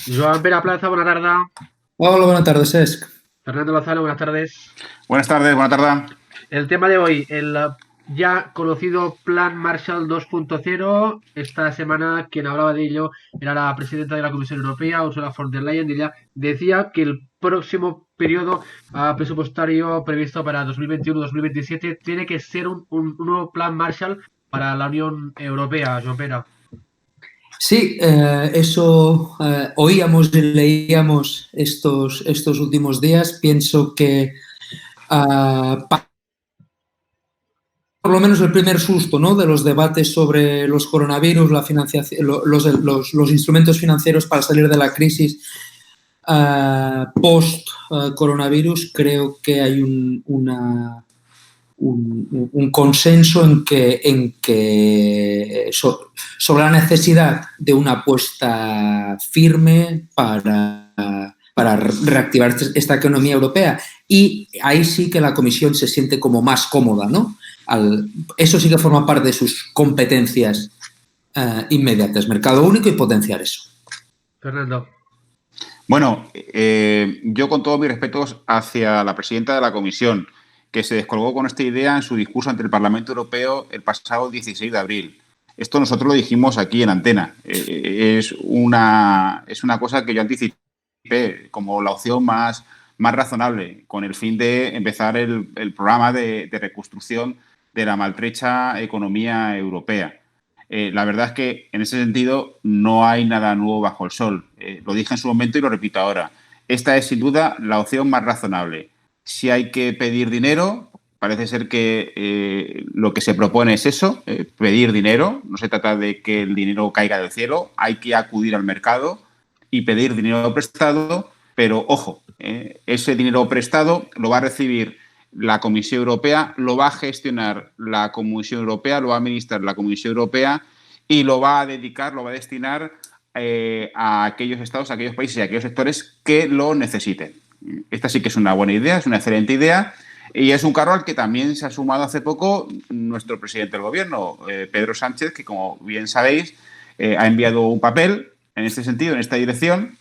Joan Pere Plaza, buena tarde. Hola, buenas tardes, Cesc. Fernando Lozano, buenas tardes. Buenas tardes, buena tarde. El tema de hoy, el ya conocido Plan Marshall 2.0. Esta semana quien hablaba de ello era la presidenta de la Comisión Europea, Ursula von der Leyen. Ella decía que el próximo periodo presupuestario previsto para 2021-2027 tiene que ser un nuevo Plan Marshall para la Unión Europea, Joan Pere. Sí, eso oíamos y leíamos estos últimos días. Pienso que por lo menos el primer susto, ¿no?, de los debates sobre los coronavirus, la financiación, los instrumentos financieros para salir de la crisis post-coronavirus, creo que hay un consenso sobre la necesidad de una apuesta firme para reactivar esta economía europea. Y ahí sí que la Comisión se siente como más cómoda, ¿no? Eso sí que forma parte de sus competencias inmediatas, mercado único y potenciar eso. Fernando. Bueno, yo con todos mis respetos hacia la presidenta de la Comisión, que se descolgó con esta idea en su discurso ante el Parlamento Europeo el pasado 16 de abril. Esto nosotros lo dijimos aquí en Antena. Es una cosa que yo anticipé como la opción más razonable, con el fin de empezar el programa de reconstrucción de la maltrecha economía europea. La verdad es que en ese sentido no hay nada nuevo bajo el sol. Lo dije en su momento y lo repito ahora. Esta es sin duda la opción más razonable. Si hay que pedir dinero, parece ser que lo que se propone es eso, pedir dinero. No se trata de que el dinero caiga del cielo, hay que acudir al mercado y pedir dinero prestado, pero ojo, ese dinero prestado lo va a recibir la Comisión Europea, lo va a gestionar la Comisión Europea, lo va a administrar la Comisión Europea y lo va a dedicar, lo va a destinar a aquellos estados, a aquellos países y a aquellos sectores que lo necesiten. Esta sí que es una buena idea, es una excelente idea y es un carro al que también se ha sumado hace poco nuestro presidente del gobierno, Pedro Sánchez, que como bien sabéis ha enviado un papel en este sentido, en esta dirección,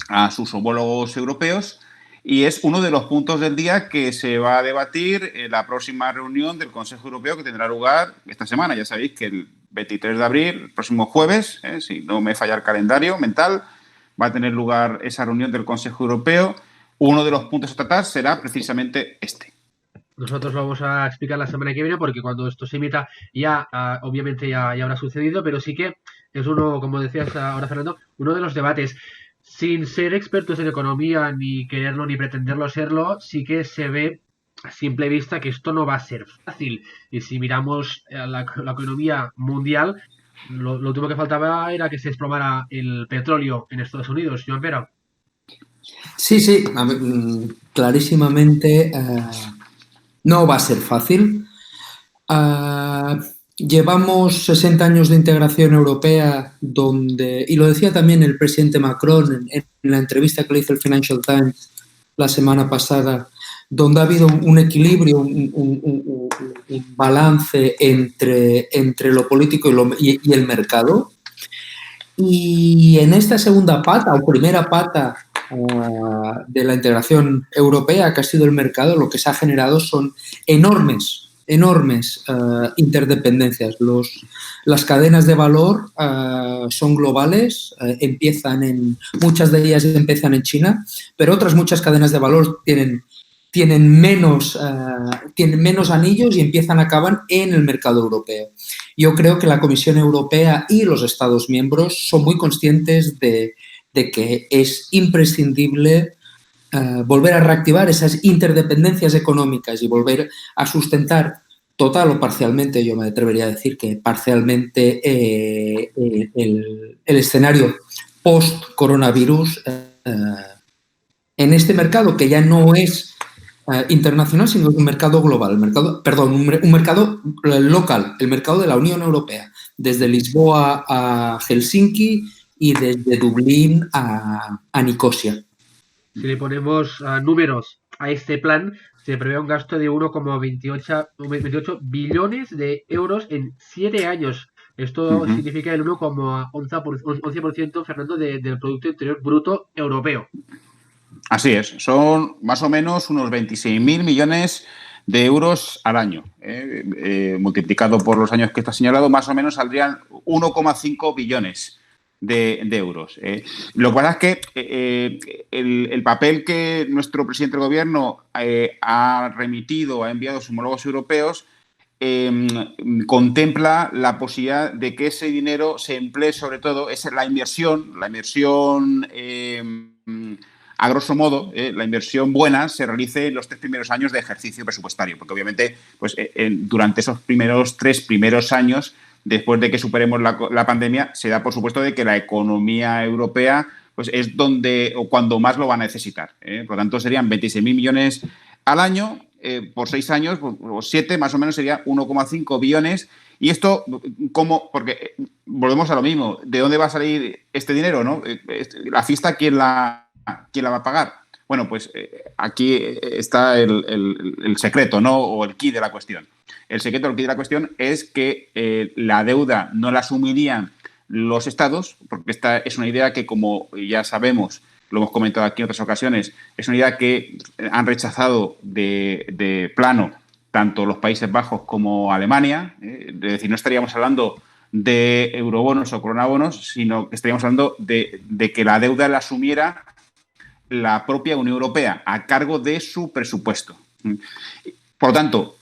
a sus homólogos europeos. Y es uno de los puntos del día que se va a debatir en la próxima reunión del Consejo Europeo que tendrá lugar esta semana. Ya sabéis que el 23 de abril, el próximo jueves, si no me falla el calendario mental, va a tener lugar esa reunión del Consejo Europeo. Uno de los puntos a tratar será precisamente este. Nosotros lo vamos a explicar la semana que viene porque cuando esto se emita ya obviamente ya habrá sucedido, pero sí que es uno, como decías ahora Fernando, uno de los debates. Sin ser expertos en economía, ni quererlo, ni pretenderlo serlo, sí que se ve a simple vista que esto no va a ser fácil. Y si miramos la economía mundial, lo último que faltaba era que se desplomara el petróleo en Estados Unidos, Joan Pere. Sí, clarísimamente no va a ser fácil. Llevamos 60 años de integración europea donde, y lo decía también el presidente Macron en la entrevista que le hizo el Financial Times la semana pasada, donde ha habido un equilibrio, un balance entre lo político y el mercado. Y en esta segunda pata o primera pata de la integración europea, que ha sido el mercado, lo que se ha generado son enormes interdependencias. Las cadenas de valor son globales, muchas de ellas empiezan en China, pero otras muchas cadenas de valor tienen menos anillos y acaban en el mercado europeo. Yo creo que la Comisión Europea y los Estados miembros son muy conscientes de que es imprescindible volver a reactivar esas interdependencias económicas y volver a sustentar total o parcialmente, yo me atrevería a decir que parcialmente, el escenario post-coronavirus en este mercado que ya no es internacional, sino un mercado global, un mercado local, el mercado de la Unión Europea, desde Lisboa a Helsinki y desde Dublín a Nicosia. Si le ponemos números a este plan, se prevé un gasto de 1,28 billones de euros en 7 años. Esto significa el 1,11%, Fernando, del Producto Interior Bruto europeo. Así es, son más o menos unos 26.000 millones de euros al año. Multiplicado por los años que está señalado, más o menos saldrían 1,5 billones de euros. Lo que pasa es que el papel que nuestro presidente del gobierno ha remitido, ha enviado a sus homólogos europeos, contempla la posibilidad de que ese dinero se emplee, sobre todo, es la inversión a grosso modo, la inversión buena se realice en los 3 primeros años de ejercicio presupuestario, porque obviamente pues, durante esos 3 primeros años, después de que superemos la pandemia, se da por supuesto de que la economía europea pues, es donde o cuando más lo va a necesitar. Por lo tanto, serían 26.000 millones al año, por 6 años, o 7 más o menos, sería 1,5 billones. Y esto, ¿cómo? Porque volvemos a lo mismo. ¿De dónde va a salir este dinero, no? La fiesta, ¿quién la va a pagar? Bueno, pues aquí está el secreto, ¿no? O el quid de la cuestión. El secreto, el quid de la cuestión es que la deuda no la asumirían los estados, porque esta es una idea que, como ya sabemos, lo hemos comentado aquí en otras ocasiones, es una idea que han rechazado de plano tanto los Países Bajos como Alemania. Es decir, no estaríamos hablando de eurobonos o coronabonos, sino que estaríamos hablando de que la deuda la asumiera la propia Unión Europea a cargo de su presupuesto. Por lo tanto,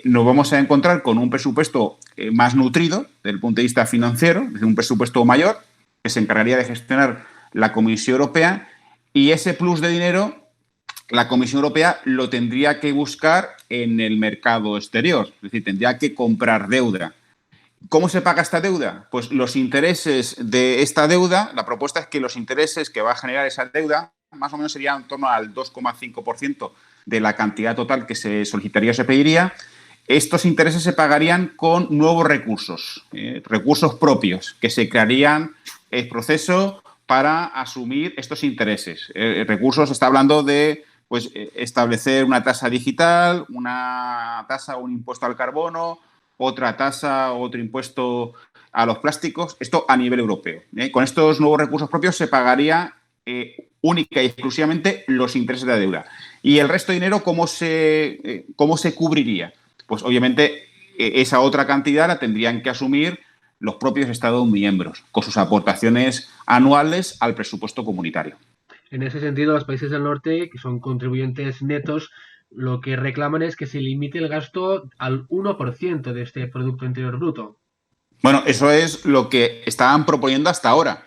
nos vamos a encontrar con un presupuesto más nutrido desde el punto de vista financiero, es decir, un presupuesto mayor que se encargaría de gestionar la Comisión Europea, y ese plus de dinero la Comisión Europea lo tendría que buscar en el mercado exterior, es decir, tendría que comprar deuda. ¿Cómo se paga esta deuda? Pues los intereses de esta deuda, la propuesta es que los intereses que va a generar esa deuda más o menos serían en torno al 2,5% de la cantidad total que se solicitaría o se pediría. Estos intereses se pagarían con nuevos recursos, recursos propios, que se crearían el proceso para asumir estos intereses. Recursos, está hablando de pues, establecer una tasa digital, una tasa o un impuesto al carbono, otra tasa o otro impuesto a los plásticos, esto a nivel europeo. Con estos nuevos recursos propios se pagaría única y exclusivamente los intereses de la deuda. ¿Y el resto de dinero cómo se cubriría? Pues obviamente esa otra cantidad la tendrían que asumir los propios Estados miembros con sus aportaciones anuales al presupuesto comunitario. En ese sentido, los países del norte, que son contribuyentes netos, lo que reclaman es que se limite el gasto al 1% de este Producto Interior Bruto. Bueno, eso es lo que estaban proponiendo hasta ahora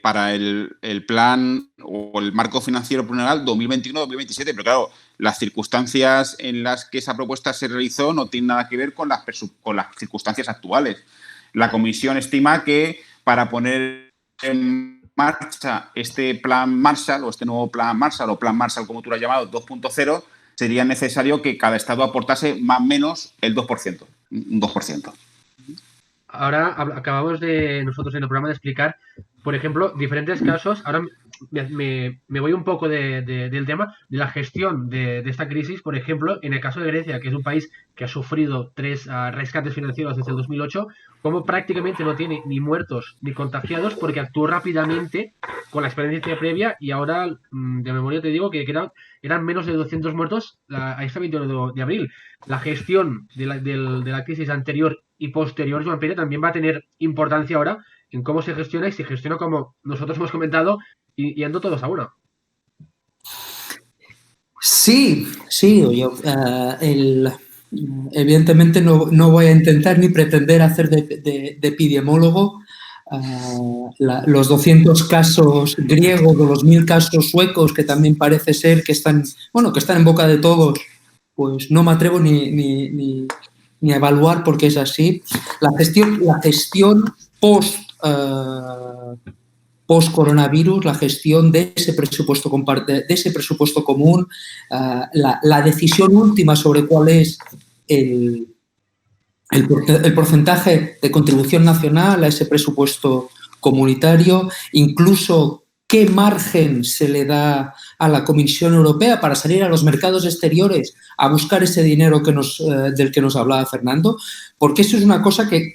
para el plan o el marco financiero plurianual 2021-2027. Pero claro, las circunstancias en las que esa propuesta se realizó no tienen nada que ver con las circunstancias actuales. La Comisión estima que para poner en marcha este plan Marshall o este nuevo plan Marshall o plan Marshall, como tú lo has llamado, 2.0, sería necesario que cada estado aportase más o menos el 2%, un 2%. Ahora acabamos de nosotros en el programa de explicar, por ejemplo, diferentes casos. Ahora me voy un poco del tema de la gestión de esta crisis. Por ejemplo, en el caso de Grecia, que es un país que ha sufrido 3 rescates financieros desde el 2008, como prácticamente no tiene ni muertos ni contagiados porque actuó rápidamente con la experiencia previa, y ahora de memoria te digo que eran menos de 200 muertos a este 21 de abril. La gestión de la crisis anterior y posterior, Joan Pere, también va a tener importancia ahora en cómo se gestiona, y se gestiona como nosotros hemos comentado, y ando todos a una. Sí, yo, evidentemente no voy a intentar ni pretender hacer de epidemiólogo. Los 200 casos griegos o los 1.000 casos suecos, que también parece ser que están en boca de todos, pues no me atrevo ni a evaluar porque es así. La gestión post-coronavirus, la gestión de ese presupuesto común, la decisión última sobre cuál es el porcentaje de contribución nacional a ese presupuesto comunitario, incluso qué margen se le da a la Comisión Europea para salir a los mercados exteriores a buscar ese dinero del que nos hablaba Fernando, porque eso es una cosa que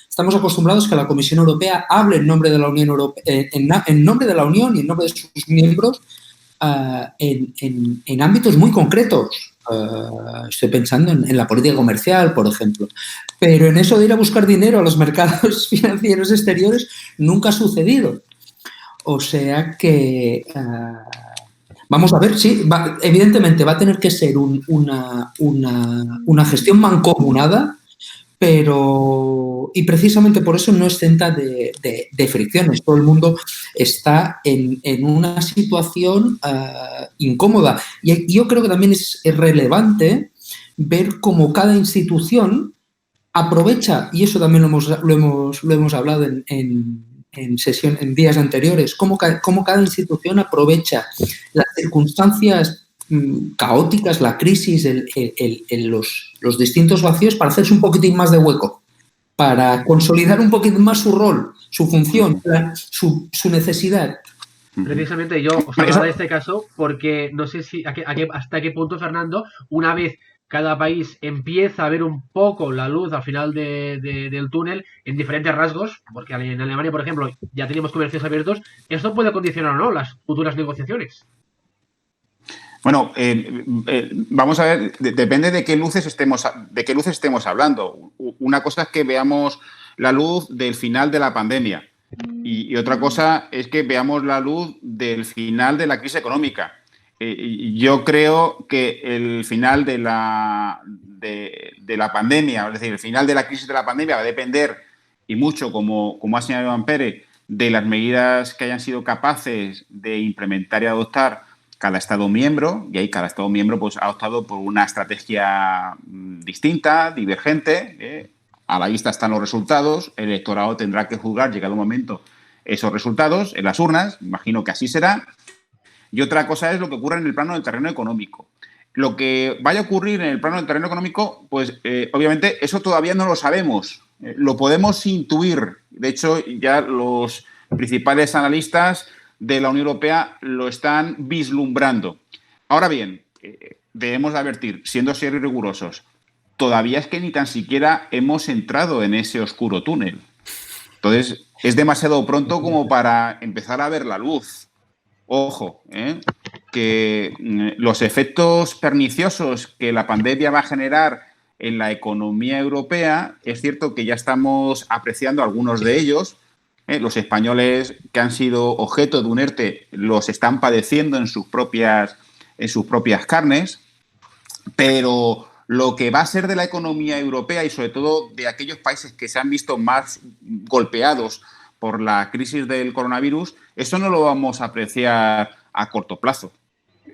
estamos acostumbrados que la Comisión Europea hable en nombre de la Unión Europea, en nombre de la Unión y en nombre de sus miembros en ámbitos muy concretos. Estoy pensando en la política comercial, por ejemplo. Pero en eso de ir a buscar dinero a los mercados financieros exteriores nunca ha sucedido. O sea que vamos a ver, sí, evidentemente va a tener que ser una gestión mancomunada, y precisamente por eso no es exenta de fricciones. Todo el mundo está en una situación incómoda. Y yo creo que también es relevante ver cómo cada institución aprovecha, y eso también lo hemos hablado en días anteriores, cómo cada institución aprovecha las circunstancias caóticas, la crisis, los distintos vacíos para hacerse un poquitín más de hueco, para consolidar un poquito más su rol, su función, su necesidad. Precisamente yo os hablaba de este caso porque no sé si hasta qué punto, Fernando, una vez cada país empieza a ver un poco la luz al final del túnel en diferentes rasgos, porque en Alemania, por ejemplo, ya teníamos comercios abiertos, ¿esto puede condicionar o no las futuras negociaciones? Bueno, vamos a ver, depende de qué luces estemos hablando. Una cosa es que veamos la luz del final de la pandemia y otra cosa es que veamos la luz del final de la crisis económica. Yo creo que el final de la pandemia, es decir, el final de la crisis de la pandemia va a depender, y mucho, como ha señalado Iván Pérez, de las medidas que hayan sido capaces de implementar y adoptar cada Estado miembro, y ahí cada Estado miembro pues, ha optado por una estrategia distinta, divergente. A la vista están los resultados, el electorado tendrá que juzgar, llegado un momento, esos resultados en las urnas, imagino que así será. Y otra cosa es lo que ocurre en el plano del terreno económico. Lo que vaya a ocurrir en el plano del terreno económico, pues obviamente eso todavía no lo sabemos. Lo podemos intuir. De hecho, ya los principales analistas de la Unión Europea lo están vislumbrando. Ahora bien, debemos advertir, siendo serios y rigurosos, todavía es que ni tan siquiera hemos entrado en ese oscuro túnel. Entonces, es demasiado pronto como para empezar a ver la luz. Ojo, que los efectos perniciosos que la pandemia va a generar en la economía europea, es cierto que ya estamos apreciando algunos de ellos. Los españoles que han sido objeto de un ERTE los están padeciendo en sus propias carnes, pero lo que va a ser de la economía europea y sobre todo de aquellos países que se han visto más golpeados por la crisis del coronavirus, eso no lo vamos a apreciar a corto plazo.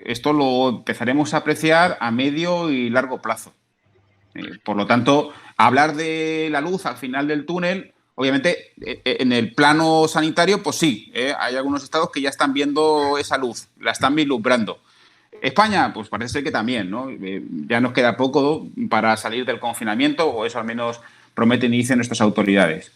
Esto lo empezaremos a apreciar a medio y largo plazo. Por lo tanto, hablar de la luz al final del túnel, obviamente, en el plano sanitario, pues sí, hay algunos estados que ya están viendo esa luz, la están vislumbrando. España, pues parece que también, ¿no? Ya nos queda poco para salir del confinamiento, o eso al menos prometen y dicen nuestras autoridades.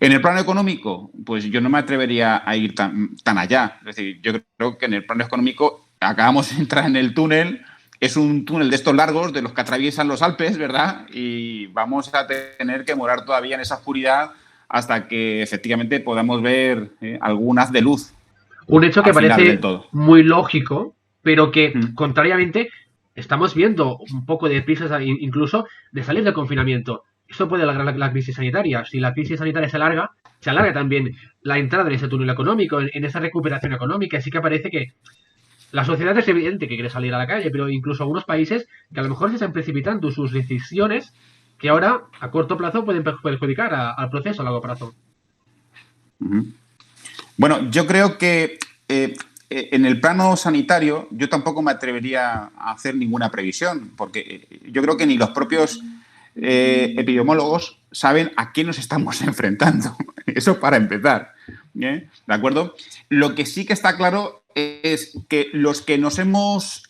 En el plano económico, pues yo no me atrevería a ir tan allá. Es decir, yo creo que en el plano económico acabamos de entrar en el túnel. Es un túnel de estos largos, de los que atraviesan los Alpes, ¿verdad? Y vamos a tener que morar todavía en esa oscuridad hasta que efectivamente podamos ver algún haz de luz. Un hecho que parece muy lógico, pero que, contrariamente, estamos viendo un poco de prisas incluso de salir del confinamiento. Esto puede alargar la crisis sanitaria. Si la crisis sanitaria se alarga también la entrada en ese túnel económico, en esa recuperación económica. Así que parece que la sociedad es evidente que quiere salir a la calle, pero incluso algunos países que a lo mejor se están precipitando sus decisiones que ahora, a corto plazo, pueden perjudicar al proceso a largo plazo. Bueno, yo creo que en el plano sanitario yo tampoco me atrevería a hacer ninguna previsión, porque yo creo que ni los propios epidemiólogos saben a qué nos estamos enfrentando. Eso para empezar. ¿De acuerdo? Lo que sí que está claro es que los que nos hemos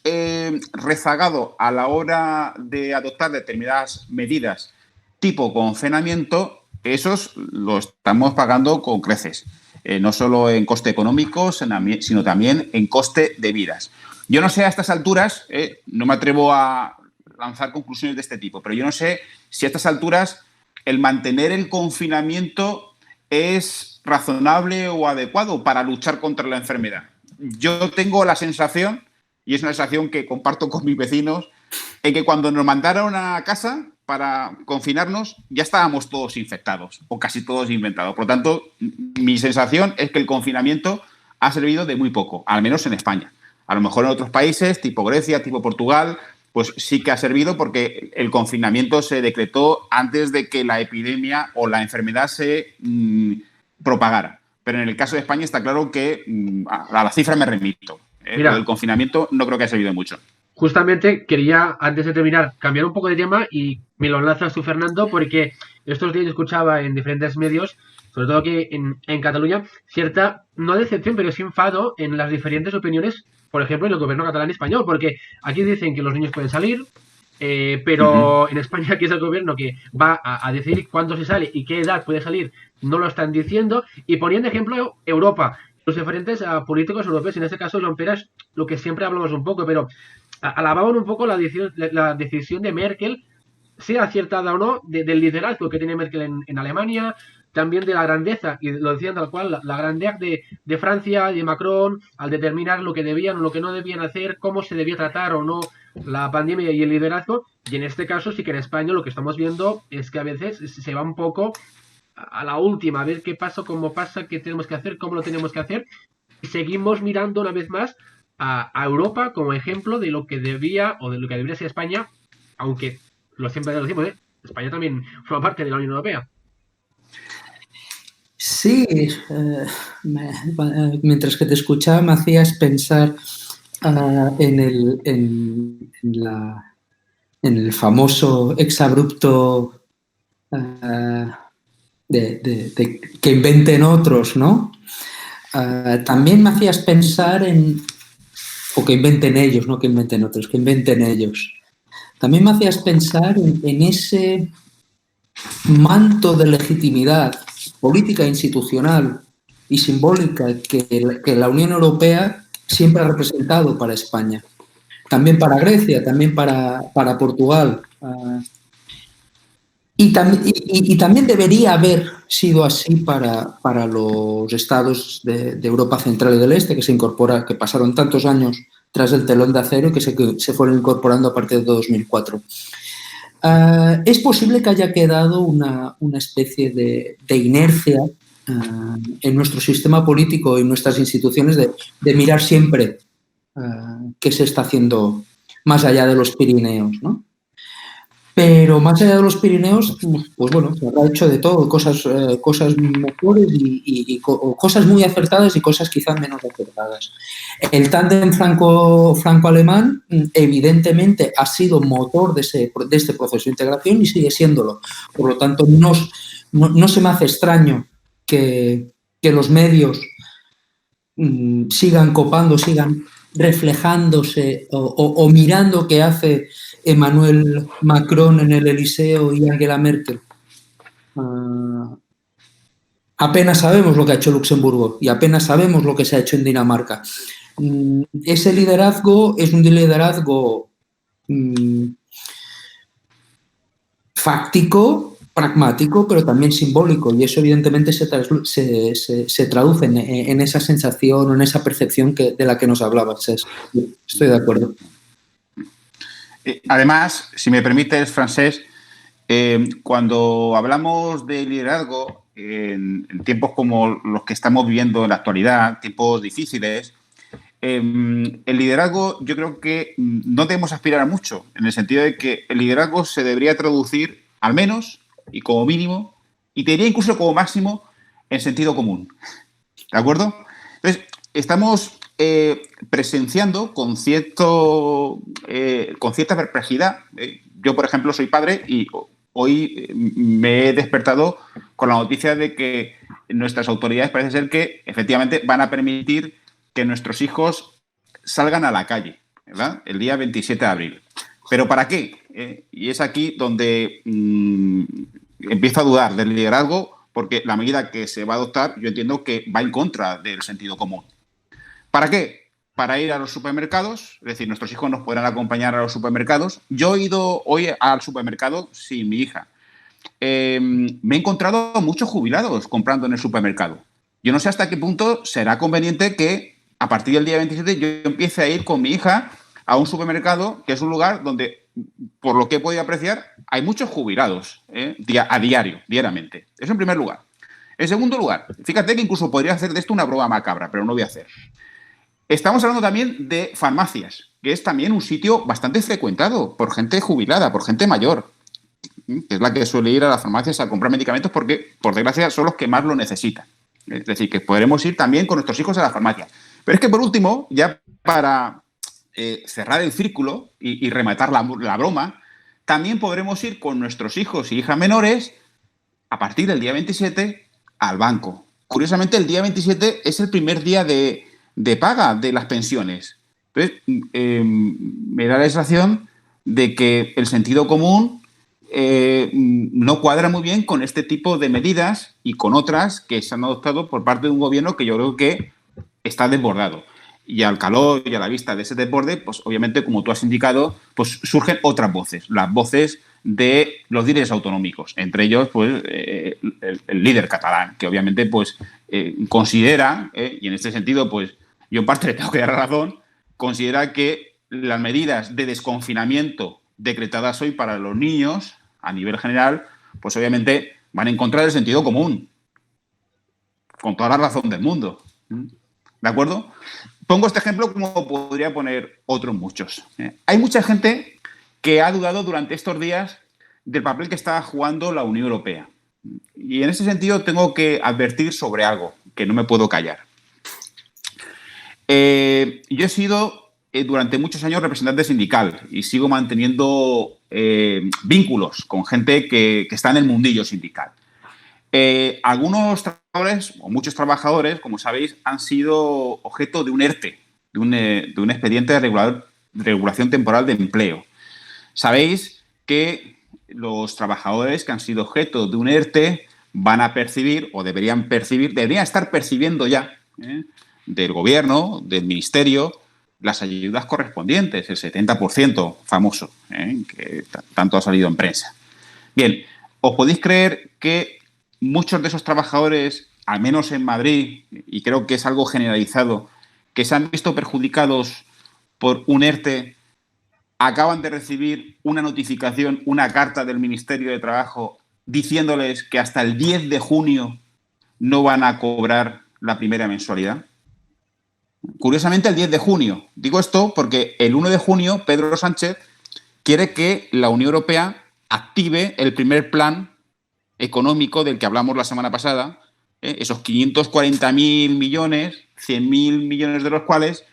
rezagado a la hora de adoptar determinadas medidas tipo confinamiento, esos lo estamos pagando con creces. no solo en coste económico, sino también en coste de vidas. Yo no sé a estas alturas, no me atrevo a lanzar conclusiones de este tipo, pero yo no sé si a estas alturas el mantener el confinamiento es razonable o adecuado para luchar contra la enfermedad. Yo tengo la sensación, y es una sensación que comparto con mis vecinos, en que cuando nos mandaron a casa para confinarnos ya estábamos todos infectados, o casi todos infectados. Por lo tanto, mi sensación es que el confinamiento ha servido de muy poco, al menos en España. A lo mejor en otros países, tipo Grecia, tipo Portugal, pues sí que ha servido porque el confinamiento se decretó antes de que la epidemia o la enfermedad se propagara. Pero en el caso de España está claro que a la cifra me remito. Lo del confinamiento no creo que haya servido mucho. Justamente quería, antes de terminar, cambiar un poco de tema y me lo enlazas tú, Fernando, porque estos días escuchaba en diferentes medios, sobre todo aquí en Cataluña, cierta, no decepción, pero sí enfado en las diferentes opiniones, por ejemplo, en el gobierno catalán y español, porque aquí dicen que los niños pueden salir, pero en España, aquí es el gobierno que va a decidir cuándo se sale y qué edad puede salir, no lo están diciendo, y poniendo de ejemplo Europa, los diferentes políticos europeos, en este caso Joan Peras, lo que siempre hablamos un poco, pero alababan un poco la decisión de Merkel, sea acertada o no, del liderazgo que tiene Merkel en Alemania, también de la grandeza, y lo decían tal cual, la grandeza de Francia, de Macron, al determinar lo que debían o lo que no debían hacer, cómo se debía tratar o no la pandemia y el liderazgo. Y en este caso sí que en España lo que estamos viendo es que a veces se va un poco a la última, a ver qué pasa, cómo pasa, qué tenemos que hacer, cómo lo tenemos que hacer. Y seguimos mirando una vez más a Europa como ejemplo de lo que debía o de lo que debería ser España, aunque siempre lo decimos, España también forma parte de la Unión Europea. Sí, mientras que te escuchaba me hacías pensar en el famoso exabrupto de que inventen otros, ¿no? También me hacías pensar o que inventen ellos, no que inventen otros, que inventen ellos. También me hacías pensar en ese manto de legitimidad política, institucional y simbólica que la Unión Europea siempre ha representado para España. También para Grecia, también para Portugal. Y también debería haber sido así para los estados de Europa Central y del Este, que pasaron tantos años tras el telón de acero y que se fueron incorporando a partir de 2004. Es posible que haya quedado una especie de inercia en nuestro sistema político y en nuestras instituciones de mirar siempre qué se está haciendo más allá de los Pirineos, ¿no? Pero más allá de los Pirineos, pues bueno, se habrá hecho de todo, cosas mejores y cosas muy acertadas y cosas quizás menos acertadas. El tándem franco-alemán evidentemente ha sido motor de este proceso de integración y sigue siéndolo. Por lo tanto, no se me hace extraño que los medios sigan copando, sigan reflejándose o mirando qué hace Emmanuel Macron en el Eliseo y Angela Merkel. Apenas sabemos lo que ha hecho Luxemburgo y apenas sabemos lo que se ha hecho en Dinamarca. Ese liderazgo es un liderazgo fáctico, pragmático, pero también simbólico, y eso evidentemente se traduce en esa sensación o en esa percepción de la que nos hablabas. Estoy de acuerdo. Además, si me permites, Francesc, cuando hablamos de liderazgo en tiempos como los que estamos viviendo en la actualidad, tiempos difíciles, el liderazgo yo creo que no debemos aspirar a mucho, en el sentido de que el liderazgo se debería traducir al menos y como mínimo, y te diría incluso como máximo, en sentido común. ¿De acuerdo? Entonces, estamos presenciando con cierta perplejidad. Yo, por ejemplo, soy padre y hoy me he despertado con la noticia de que nuestras autoridades parece ser que efectivamente van a permitir que nuestros hijos salgan a la calle, ¿verdad? El día 27 de abril. ¿Pero para qué? Y es aquí donde empiezo a dudar del liderazgo, porque la medida que se va a adoptar yo entiendo que va en contra del sentido común. ¿Para qué? Para ir a los supermercados, es decir, nuestros hijos nos podrán acompañar a los supermercados. Yo he ido hoy al supermercado sin mi hija. Me he encontrado muchos jubilados comprando en el supermercado. Yo no sé hasta qué punto será conveniente que a partir del día 27 yo empiece a ir con mi hija a un supermercado, que es un lugar donde, por lo que he podido apreciar, hay muchos jubilados diariamente. Eso en primer lugar. En segundo lugar, fíjate que incluso podría hacer de esto una broma macabra, pero no voy a hacer. Estamos hablando también de farmacias, que es también un sitio bastante frecuentado por gente jubilada, por gente mayor, que es la que suele ir a las farmacias a comprar medicamentos porque, por desgracia, son los que más lo necesitan. Es decir, que podremos ir también con nuestros hijos a la farmacia. Pero es que, por último, ya para cerrar el círculo y rematar la broma, también podremos ir con nuestros hijos y hijas menores a partir del día 27 al banco. Curiosamente, el día 27 es el primer día de paga de las pensiones. Entonces, me da la sensación de que el sentido común no cuadra muy bien con este tipo de medidas y con otras que se han adoptado por parte de un gobierno que yo creo que está desbordado. Y al calor y a la vista de ese desborde, pues obviamente, como tú has indicado, pues surgen otras voces, las voces de los líderes autonómicos, entre ellos pues el líder catalán, que obviamente pues considera, y en este sentido pues yo en parte le tengo que dar razón, considera que las medidas de desconfinamiento decretadas hoy para los niños a nivel general, pues obviamente van en contra del sentido común, con toda la razón del mundo. ¿De acuerdo? Pongo este ejemplo como podría poner otros muchos. Hay mucha gente que ha dudado durante estos días del papel que está jugando la Unión Europea. Y en ese sentido tengo que advertir sobre algo que no me puedo callar. Yo he sido durante muchos años representante sindical y sigo manteniendo vínculos con gente que está en el mundillo sindical. Algunos trabajadores, o muchos trabajadores, como sabéis, han sido objeto de un ERTE, de un expediente de regulación temporal de empleo. Sabéis que los trabajadores que han sido objeto de un ERTE van a percibir, o deberían estar percibiendo ya, del gobierno, del ministerio, las ayudas correspondientes, el 70% famoso, que tanto ha salido en prensa. Bien, ¿os podéis creer que muchos de esos trabajadores, al menos en Madrid, y creo que es algo generalizado, que se han visto perjudicados por un ERTE, acaban de recibir una notificación, una carta del Ministerio de Trabajo diciéndoles que hasta el 10 de junio no van a cobrar la primera mensualidad? Curiosamente, el 10 de junio. Digo esto porque el 1 de junio Pedro Sánchez quiere que la Unión Europea active el primer plan económico del que hablamos la semana pasada, esos 540.000 millones, 100.000 millones de los cuales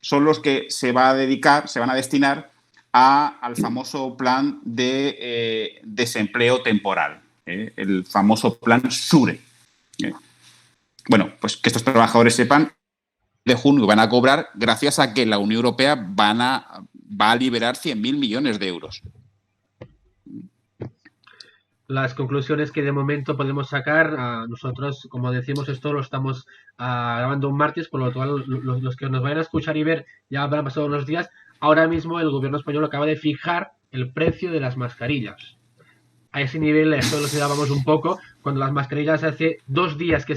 son los que se van a destinar al famoso plan de desempleo temporal, el famoso plan SURE. Bueno, pues que estos trabajadores sepan de junio van a cobrar gracias a que la Unión Europea va a liberar 100.000 millones de euros. Las conclusiones que de momento podemos sacar, nosotros, como decimos, esto lo estamos grabando un martes, por lo cual los que nos vayan a escuchar y ver ya habrán pasado unos días. Ahora mismo el gobierno español acaba de fijar el precio de las mascarillas. A ese nivel, esto lo dábamos un poco, cuando las mascarillas hace 2 días que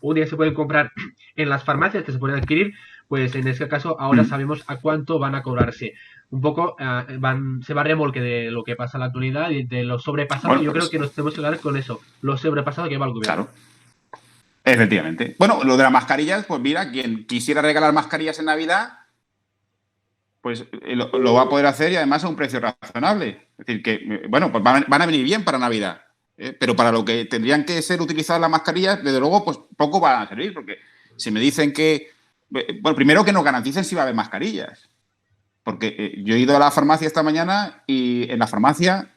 un día se pueden comprar en las farmacias, que se pueden adquirir, pues en este caso ahora sabemos a cuánto van a cobrarse. Un poco se va a remolque de lo que pasa en la actualidad y de lo sobrepasado. Bueno, yo creo que nos tenemos que hablar con eso, lo sobrepasado que va el gobierno. Claro, efectivamente. Bueno, lo de las mascarillas, pues mira, quien quisiera regalar mascarillas en Navidad, pues lo va a poder hacer y además a un precio razonable. Es decir, que, bueno, pues van a venir bien para Navidad, pero para lo que tendrían que ser utilizadas las mascarillas, desde luego, pues poco van a servir, porque si me dicen que... Bueno, primero que nos garanticen si va a haber mascarillas. Porque yo he ido a la farmacia esta mañana y en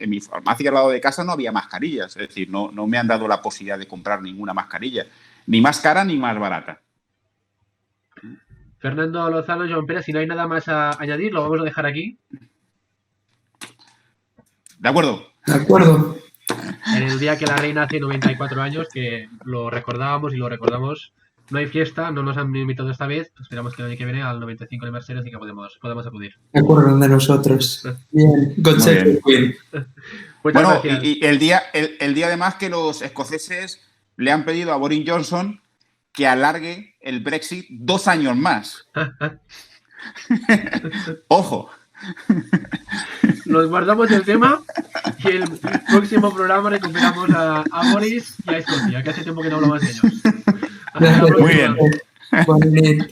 mi farmacia al lado de casa no había mascarillas. Es decir, no me han dado la posibilidad de comprar ninguna mascarilla. Ni más cara ni más barata. Fernando Lozano, Joan Pera, si no hay nada más a añadir, lo vamos a dejar aquí. De acuerdo. De acuerdo. en el día que la reina hace 94 años, que lo recordábamos y lo recordamos. No hay fiesta, no nos han invitado esta vez. Esperamos que el año que viene, al 95 aniversario, sí que podamos acudir. Se acuerdan de nosotros. Bien, God save the Queen. Muchas Bueno, gracias. y el día además que los escoceses le han pedido a Boris Johnson que alargue el Brexit 2 años más. Ojo. Nos guardamos el tema y el próximo programa recuperamos a Boris y a Escocia, que hace tiempo que no hablamos de ellos. Hasta la Muy próxima. bien. Buena nit.